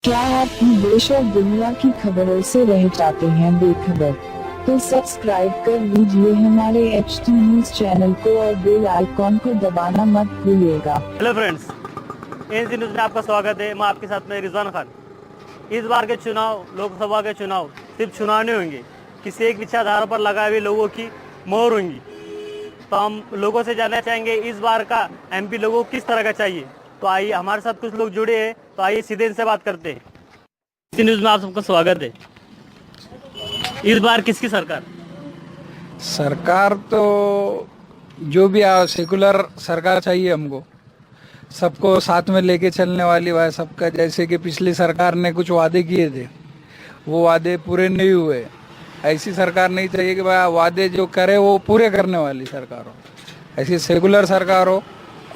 क्या आप भी देश और दुनिया की खबरों से रह जाते हैं बेखबर? तो सब्सक्राइब कर लीजिए हमारे HT न्यूज चैनल को और बेल आइकॉन को दबाना मत भूलिएगा। हेलो फ्रेंड्स, एनसी न्यूज़ में आपका स्वागत है। मैं आपके साथ में रिजवान खान। इस बार के चुनाव, लोकसभा के चुनाव सिर्फ चुनाव नहीं होंगे, किसी एक विचारधारा पर लगाए हुए लोगों की मोहर होंगी। तो हम लोगों से जानना चाहेंगे इस बार का MP लोगों को किस तरह का चाहिए। तो आइए, हमारे साथ कुछ लोग जुड़े हैं, तो आइए सीधे इनसे बात करते हैं। एनसी न्यूज़ में आप सबका स्वागत है। इस बार किसकी सरकार? सरकार तो जो भी सेकुलर सरकार चाहिए हमको, सबको साथ में लेके चलने वाली है सबका। जैसे कि पिछली सरकार ने कुछ वादे किए थे, वो वादे पूरे नहीं हुए। ऐसी सरकार नहीं चाहिए कि भाई वादे जो करे वो पूरे करने वाली सरकार हो। ऐसी सेकुलर सरकार हो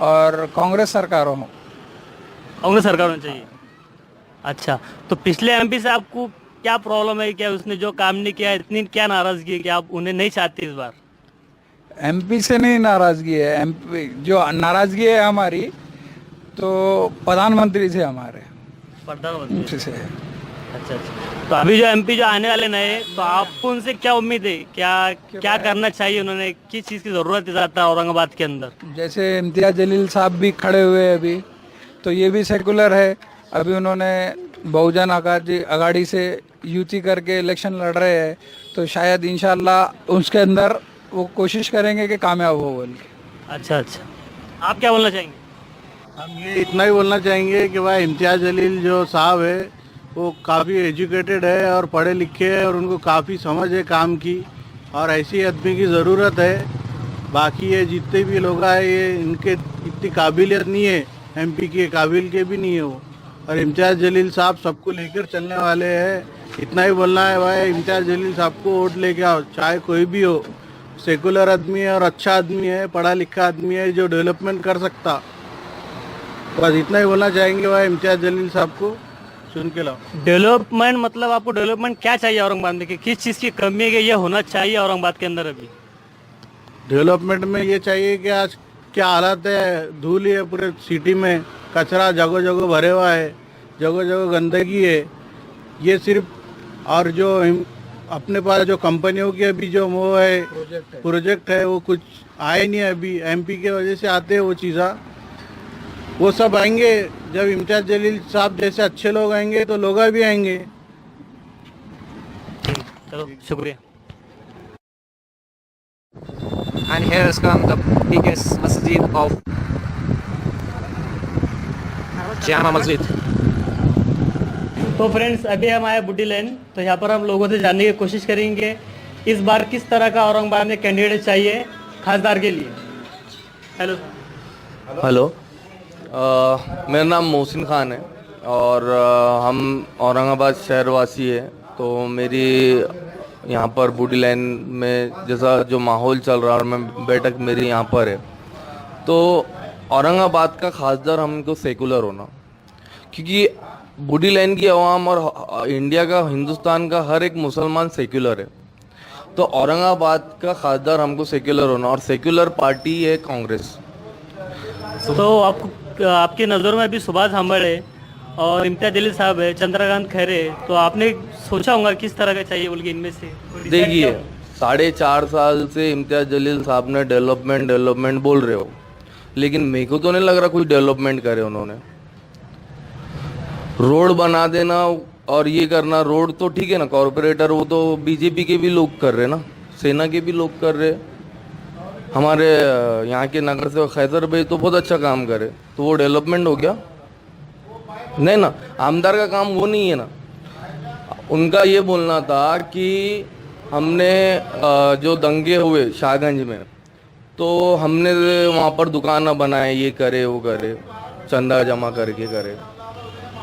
और कांग्रेस सरकार हो। कांग्रेस सरकार होनी चाहिए। अच्छा, तो पिछले MP से आपको क्या प्रॉब्लम है? क्या उसने जो काम नहीं किया, इतनी क्या नाराजगी है कि आप उन्हें नहीं चाहते इस बार? MP से नहीं नाराजगी है, MP जो नाराजगी है हमारी तो प्रधानमंत्री से, हमारे प्रधानमंत्री से है। अच्छा। तो अभी जो MP जो आने वाले नए, तो आपको उनसे क्या उम्मीद है? क्या क्या करना चाहिए? उन्होंने किस चीज़ की ज़रूरत है ज़्यादा औरंगाबाद के अंदर? जैसे इम्तियाज जलील साहब भी खड़े हुए हैं अभी, तो ये भी सेकुलर है। अभी उन्होंने बहुजन अगाड़ी से युति करके इलेक्शन लड़ रहे हैं, तो शायद इंशाल्लाह उसके अंदर वो कोशिश करेंगे कि कामयाब हो बोल के। अच्छा, आप क्या बोलना चाहेंगे? हम ये इतना ही बोलना चाहेंगे कि भाई इम्तियाज जलील जो साहब है वो काफ़ी एजुकेटेड है और पढ़े लिखे हैं और उनको काफ़ी समझ है काम की, और ऐसी आदमी की ज़रूरत है। बाकी ये जितने भी लोग हैं ये इनके इतनी काबिलियत नहीं है, MP के काबिल के भी नहीं है वो। और इम्तियाज जलील साहब सबको लेकर चलने वाले हैं। इतना ही बोलना है भाई, इम्तियाज जलील साहब को वोट लेके आओ, चाहे कोई भी हो। सेकुलर आदमी है और अच्छा आदमी है, पढ़ा लिखा आदमी है जो डेवलपमेंट कर सकता। बस इतना ही बोलना चाहेंगे भाई, इम्तियाज जलील साहब को सुन के लाओ। डेवलपमेंट मतलब आपको डेवलपमेंट क्या चाहिए औरंगाबाद में? कि किस चीज़ की कमी है कि ये होना चाहिए औरंगाबाद के अंदर अभी? डेवलपमेंट में ये चाहिए कि आज क्या हालत है, धूल है पूरे सिटी में, कचरा जगह जगह भरे हुआ है, जगह जगह गंदगी है। ये सिर्फ, और जो अपने पास जो कंपनियों की अभी जो वो है प्रोजेक्ट है वो कुछ आए नहीं अभी, MP के वजह से आते हैं वो चीज़ा। वो सब आएंगे जब इम्तियाज जलील साहब जैसे अच्छे लोग आएंगे तो लोग भी आएंगे। चलो, शुक्रिया। And here has come the biggest masjid of Jama Masjid. तो फ्रेंड्स, अभी हम आए बुड्डी लेन, तो यहाँ पर हम लोगों से जानने की कोशिश करेंगे इस बार किस तरह का औरंगाबाद में कैंडिडेट चाहिए खासदार के लिए। हेलो हेलो, मेरा नाम मोहसिन खान है और हम औरंगाबाद शहरवासी है। तो मेरी यहाँ पर बूटी लाइन में जैसा जो माहौल चल रहा है और मैं बैठक मेरी यहाँ पर है, तो औरंगाबाद का खासदार हमको सेकुलर होना, क्योंकि बूटी लाइन की आवाम और इंडिया का, हिंदुस्तान का हर एक मुसलमान सेकुलर है। तो औरंगाबाद का खासदार हमको सेकुलर होना, और सेकुलर पार्टी है कांग्रेस। तो आपकी नज़रों में अभी सुभाष झांबड़ है और इम्तियाज जलील साहब है, चंद्रकांत खैरे, तो आपने सोचा होगा किस तरह का चाहिए बोल के इनमें से? देखिए, 4.5 साल से इम्तियाज जलील साहब ने डेवलपमेंट बोल रहे हो, लेकिन मेरे को तो नहीं लग रहा कुछ डेवलपमेंट करे उन्होंने। रोड बना देना और ये करना, रोड तो ठीक है ना, कॉरपोरेटर वो तो BJP के भी लोग कर रहे ना, सेना के भी लोग कर रहे। हमारे यहाँ के नगर सेवक खैसर भाई तो बहुत अच्छा काम करे, तो वो डेवलपमेंट हो गया? नहीं ना, आमदार का काम वो नहीं है ना। उनका ये बोलना था कि हमने जो दंगे हुए शाहगंज में, तो हमने वहाँ पर दुकान बनाए, ये करे वो करे, चंदा जमा करके करे।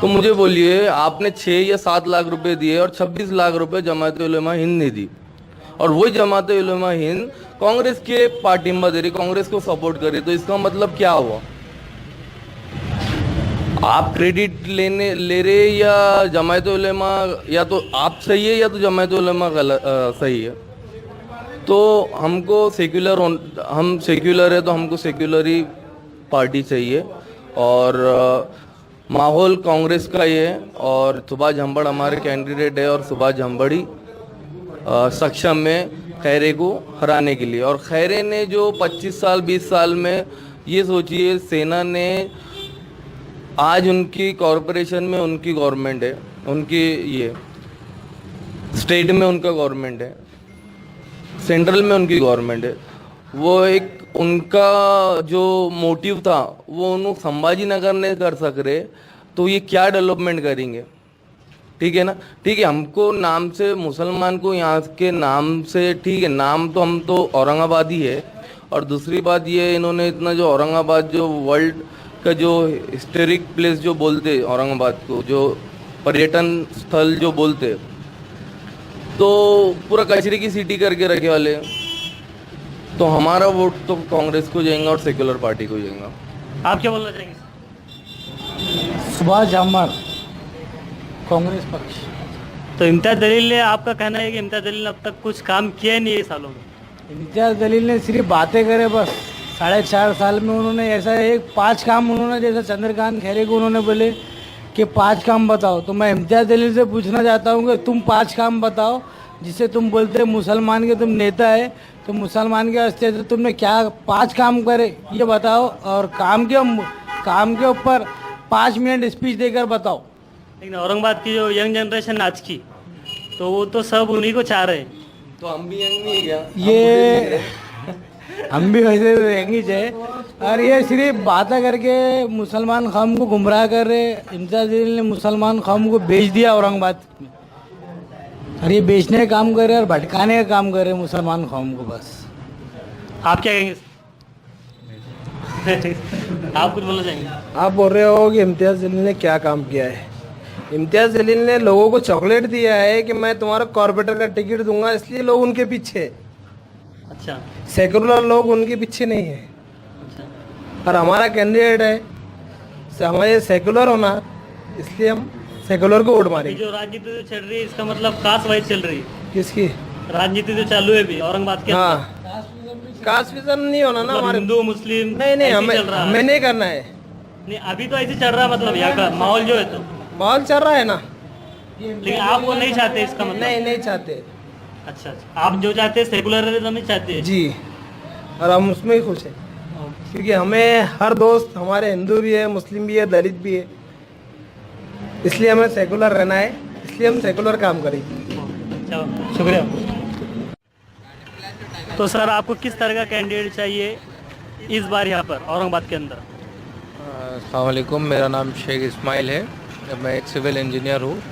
तो मुझे बोलिए, आपने 6 या 7 लाख रुपए दिए और 26 लाख रुपए जमात उलेमा हिंद ने दी, और वही जमात उलेमा हिंद कांग्रेस के पार्टी में दे रही, कांग्रेस को सपोर्ट करे। तो इसका मतलब क्या हुआ? आप क्रेडिट ले रहे या जमात उलेमा, या तो आप सही है या तो जमात उलेमा गलत सही है। तो हमको हम सेक्युलर है, तो हमको सेक्युलर ही पार्टी चाहिए। और माहौल कांग्रेस का ही है और सुभाष झांबड़ हमारे कैंडिडेट है और सुभाष झांबड़ ही सक्षम में खैरे को हराने के लिए। और खैरे ने जो 25 साल 20 साल में, ये सोचिए सेना ने आज उनकी कॉरपोरेशन में उनकी गवर्नमेंट है, उनकी ये स्टेट में उनका गवर्नमेंट है, सेंट्रल में उनकी गवर्नमेंट है। वो एक उनका जो मोटिव था वो उन्होंने संभाजी नगर ने कर सक रहे, तो ये क्या डेवलपमेंट करेंगे? ठीक है ना, ठीक है, हमको नाम से मुसलमान को यहाँ के नाम से, ठीक है, नाम तो हम तो औरंगाबाद ही है। और दूसरी बात ये, इन्होंने इतना जो औरंगाबाद जो वर्ल्ड का जो हिस्टोरिक प्लेस जो बोलते औरंगाबाद को, जो पर्यटन स्थल जो बोलते, तो पूरा कचरे की सिटी करके रखे वाले। तो हमारा वोट तो कांग्रेस को जाएगा और सेक्युलर पार्टी को जाएगा। आप क्या बोलना चाहेंगे? सुभाष झांबड़, कांग्रेस पक्ष। तो इम्तियाज जलील ने, आपका कहना है कि इम्तियाज जलील ने अब तक कुछ काम किया ही नहीं है सालों में? इम्तियाज जलील ने सिर्फ बातें करे बस। 4.5 साल में उन्होंने ऐसा 5 काम उन्होंने, जैसे चंद्रकांत खैरे को उन्होंने बोले कि 5 काम बताओ, तो मैं इम्तियाज जलील से पूछना चाहता हूँ कि तुम 5 काम बताओ जिसे तुम बोलते मुसलमान के तुम नेता है, तो मुसलमान के वास्ते तो तुमने क्या 5 काम करे ये बताओ, और काम के ऊपर 5 मिनट स्पीच देकर बताओ। लेकिन औरंगाबाद की जो यंग जनरेशन आज की, तो वो तो सब उन्हीं को चाह रहे हैं। तो हम भी यंग नहीं क्या? ये हम भी वैसे रहेंगे चाहे, और ये सिर्फ बातें करके मुसलमान कौम को गुमराह कर रहे। इम्तियाज जलील ने मुसलमान कौम को बेच दिया औरंगाबाद में, और ये बेचने का काम कर रहे और भटकाने का काम कर रहे मुसलमान कौम को बस। आप क्या कहेंगे? आप कुछ बोलना चाहेंगे? आप बोल रहे हो कि इम्तियाज जलील ने क्या काम किया है। इम्तियाज जलील ने लोगों को चॉकलेट दिया है कि मैं तुम्हारा कॉर्पोरेटर का टिकट दूंगा, इसलिए लोग उनके पीछे है। अच्छा, सेकुलर लोग उनके पीछे नहीं है। और हमारा कैंडिडेट है, हमारे सेकुलर होना, इसलिए हम सेकुलर को वोट ये मारेंगे। जो राजनीति जो चल रही है, इसका मतलब कास्ट वाइज चल रही है किसकी राजनीति जो चालू है भी औरंगाबाद के अंदर। हाँ, कास्ट विजन नहीं होना ना मतलब हमारे। हिंदू मुस्लिम नहीं नहीं, ऐसे हमें चल रहा है। हमें नहीं करना है। नहीं, अभी तो ऐसे चल रहा है, मतलब यहाँ का माहौल जो है, तो माहौल चल रहा है ना। लेकिन आप वो नहीं चाहते, इसका मतलब? नहीं नहीं चाहते अच्छा, आप जो चाहते हैं सेकुलरिज्म नहीं चाहते हैं। जी, और हम उसमें ही खुश हैं, क्योंकि हमें हर दोस्त हमारे हिंदू भी है, मुस्लिम भी है, दलित भी है, इसलिए हमें सेकुलर रहना है, इसलिए हम सेकुलर काम करेंगे। अच्छा, शुक्रिया। तो सर, आपको किस तरह का कैंडिडेट चाहिए इस बार यहाँ पर औरंगाबाद के अंदर? अस्सलाम वालेकुम, मेरा नाम शेख इस्माइल है, मैं एक सिविल इंजीनियर हूँ।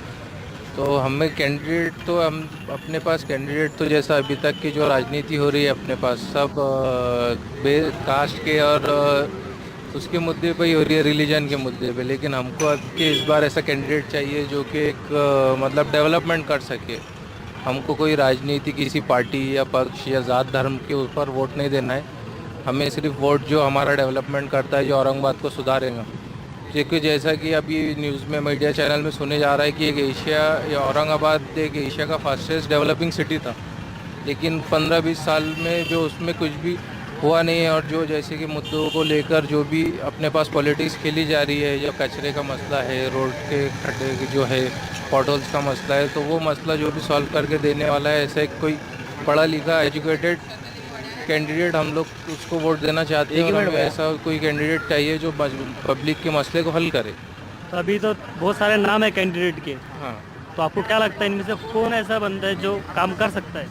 तो हमें कैंडिडेट तो हम अपने पास कैंडिडेट तो जैसा अभी तक की जो राजनीति हो रही है अपने पास सब कास्ट के और उसके मुद्दे पे ही हो रही है, रिलीजन के मुद्दे पे। लेकिन हमको अब के इस बार ऐसा कैंडिडेट चाहिए जो कि एक मतलब डेवलपमेंट कर सके। हमको कोई राजनीति किसी पार्टी या पक्ष या ज़ात धर्म के ऊपर वोट नहीं देना है। हमें सिर्फ वोट जो हमारा डेवलपमेंट करता है, जो औरंगाबाद को सुधारेगा। क्योंकि जैसा कि अभी न्यूज़ में मीडिया चैनल में सुने जा रहा है कि एक एशिया या औरंगाबाद एक एशिया का फास्टेस्ट डेवलपिंग सिटी था, लेकिन 15-20 साल में जो उसमें कुछ भी हुआ नहीं है। और जो जैसे कि मुद्दों को लेकर जो भी अपने पास पॉलिटिक्स खेली जा रही है, या कचरे का मसला है, रोड के खड्डे जो है, पॉटहोल्स का मसला है, तो वो मसला जो भी सॉल्व करके देने वाला है, ऐसा कोई पढ़ा लिखा एजुकेटेड कैंडिडेट हम लोग उसको वोट देना चाहते हैं। और हमें ऐसा कोई कैंडिडेट चाहिए जो पब्लिक के मसले को हल करे। तो अभी तो बहुत सारे नाम है कैंडिडेट के, हाँ, तो आपको क्या लगता है इनमें से कौन ऐसा बंदा है जो काम कर सकता है?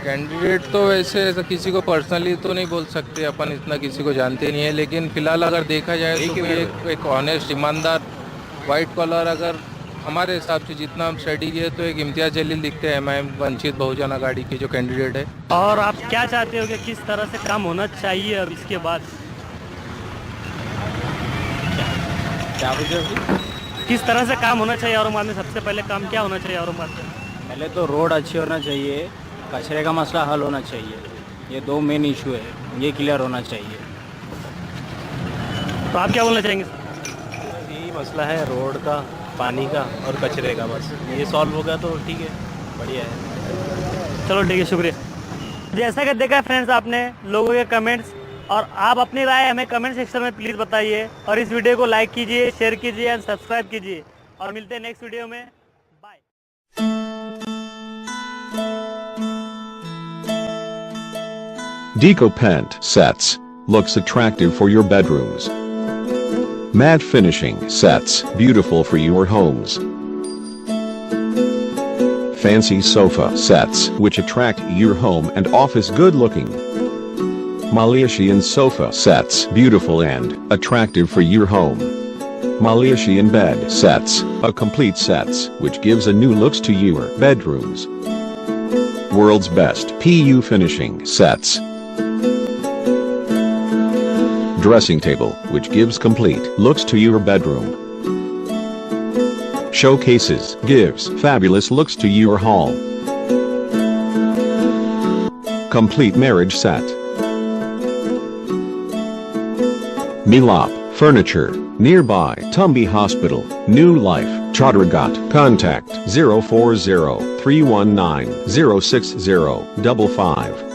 कैंडिडेट तो वैसे ऐसा किसी को पर्सनली तो नहीं बोल सकते, अपन इतना किसी को जानते नहीं है। लेकिन फिलहाल अगर देखा जाए तो एक ऑनेस्ट ईमानदार वाइट कॉलर, अगर हमारे हिसाब से जितना हम स्टडी किए तो एक इम्तियाज जलील दिखते हैं, मैं वंचित बहुजन आघाड़ी के जो कैंडिडेट है। और आप क्या चाहते हो कि किस तरह से काम होना चाहिए अब इसके बाद? क्या पूछे? किस तरह से काम होना चाहिए औरंगाबाद में? सबसे पहले काम क्या होना चाहिए औरंगाबाद में? पहले तो रोड अच्छी होना चाहिए, कचरे का मसला हल होना चाहिए, ये 2 मेन इशू है, ये क्लियर होना चाहिए। तो आप क्या बोलना चाहेंगे? यही मसला है रोड का, पानी का और कचरे का, बस ये सॉल्व होगा तो ठीक है, बढ़िया है। चलो ठीक है, शुक्रिया। जैसा कि देखा फ्रेंड्स आपने लोगों के कमेंट्स, और आप अपनी राय हमें कमेंट सेक्शन में प्लीज़ बताइए और इस वीडियो को लाइक कीजिए, शेयर कीजिए एंड सब्सक्राइब कीजिए और मिलते हैं नेक्स्ट वीडियो में। Bye. Deco Paint Sets looks attractive for your bedrooms. Matte finishing sets beautiful for your homes. Fancy sofa sets which attract your home and office good looking. Malaysian sofa sets beautiful and attractive for your home. Malaysian bed sets, a complete sets which gives a new looks to your bedrooms. World's best PU finishing sets. Dressing table which gives complete looks to your bedroom. Showcases gives fabulous looks to your hall. Complete marriage set. Milap Furniture, nearby Tumbi Hospital, New Life, Chadragat. Contact 040 319 06055.